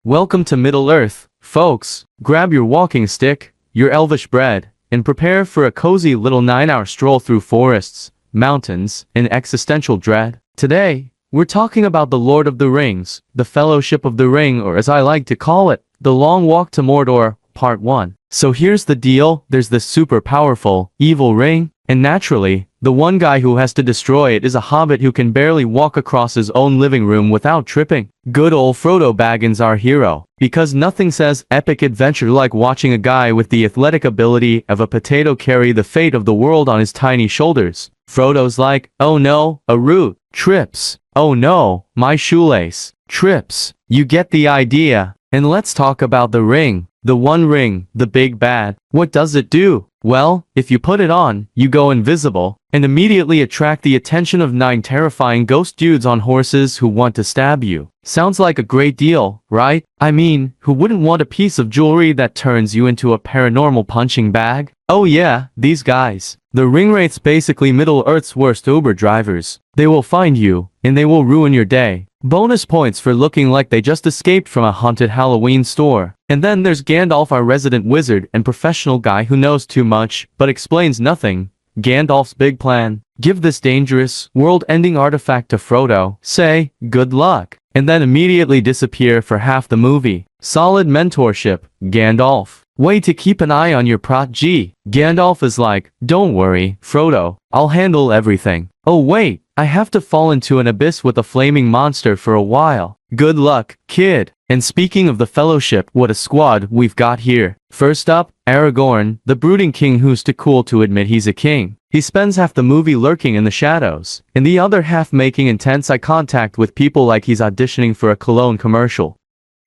Welcome to Middle-earth, folks. Grab your walking stick, your elvish bread, and prepare for a cozy little 9-hour stroll through forests, mountains, and existential dread. Today, we're talking about The Lord of the Rings, the Fellowship of the Ring, or as I like to call it, The Long Walk to Mordor, Part 1. So here's the deal, there's this super powerful, evil ring, and naturally, the one guy who has to destroy it is a hobbit who can barely walk across his own living room without tripping. Good old Frodo Baggins, our hero. Because nothing says epic adventure like watching a guy with the athletic ability of a potato carry the fate of the world on his tiny shoulders. Frodo's like, oh no, a root, trips. Oh no, my shoelace, trips. You get the idea. And let's talk about the ring. The One Ring, the big bad. What does it do? Well, if you put it on, you go invisible, and immediately attract the attention of 9 terrifying ghost dudes on horses who want to stab you. Sounds like a great deal, right? I mean, who wouldn't want a piece of jewelry that turns you into a paranormal punching bag? Oh yeah, these guys. The Ringwraiths, basically Middle-earth's worst Uber drivers. They will find you, and they will ruin your day. Bonus points for looking like they just escaped from a haunted Halloween store. And then there's Gandalf, our resident wizard and professional guy who knows too much, but explains nothing. Gandalf's big plan: give this dangerous, world-ending artifact to Frodo, say, good luck, and then immediately disappear for half the movie. Solid mentorship, Gandalf. Way to keep an eye on your prot-G. Gandalf is like, don't worry, Frodo, I'll handle everything. Oh wait, I have to fall into an abyss with a flaming monster for a while. Good luck, kid. And speaking of the Fellowship, what a squad we've got here. First up, Aragorn, the brooding king who's too cool to admit he's a king. He spends half the movie lurking in the shadows, and the other half making intense eye contact with people like he's auditioning for a cologne commercial.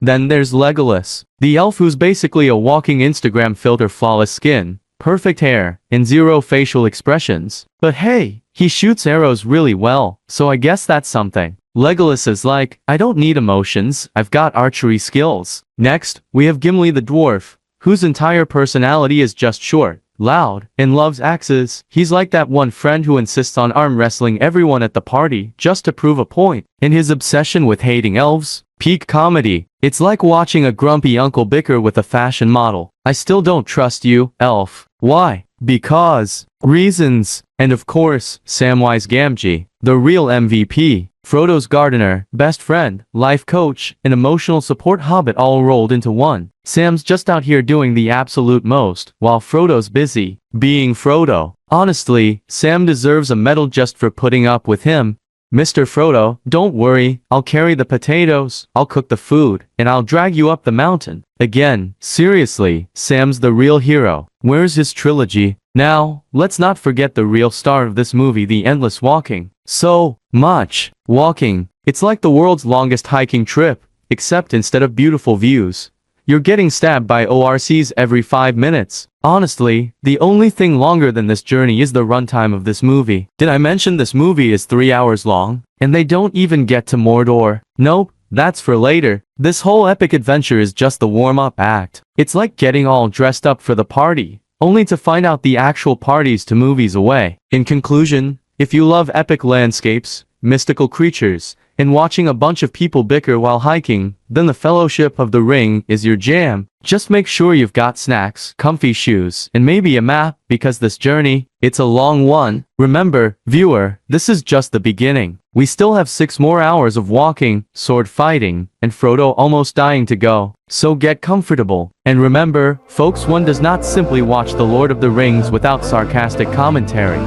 Then there's Legolas, the elf who's basically a walking Instagram filter, flawless skin, perfect hair, and 0 facial expressions. But hey, he shoots arrows really well, so I guess that's something. Legolas is like, I don't need emotions, I've got archery skills. Next, we have Gimli the dwarf, whose entire personality is just short, loud, and loves axes. He's like that one friend who insists on arm wrestling everyone at the party just to prove a point. And his obsession with hating elves? Peak comedy. It's like watching a grumpy uncle bicker with a fashion model. I still don't trust you, elf. Why? Because reasons. And of course, Samwise Gamgee, the real MVP. Frodo's gardener, best friend, life coach, and emotional support hobbit all rolled into one. Sam's just out here doing the absolute most, while Frodo's busy being Frodo. Honestly, Sam deserves a medal just for putting up with him. Mr. Frodo, don't worry, I'll carry the potatoes, I'll cook the food, and I'll drag you up the mountain. Again, seriously, Sam's the real hero. Where's his trilogy? Now, let's not forget the real star of this movie, the endless walking. So much walking. It's like the world's longest hiking trip, except instead of beautiful views, you're getting stabbed by ORCs every 5 minutes. Honestly, the only thing longer than this journey is the runtime of this movie. Did I mention this movie is 3 hours long? And they don't even get to Mordor. Nope, that's for later. This whole epic adventure is just the warm-up act. It's like getting all dressed up for the party, only to find out the actual party's 2 movies away. In conclusion, if you love epic landscapes, mystical creatures, and watching a bunch of people bicker while hiking, then the Fellowship of the Ring is your jam. Just make sure you've got snacks, comfy shoes, and maybe a map, because this journey, it's a long one. Remember, viewer, this is just the beginning. We still have 6 more hours of walking, sword fighting, and Frodo almost dying to go. So get comfortable. And remember, folks, one does not simply watch The Lord of the Rings without sarcastic commentary.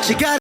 She got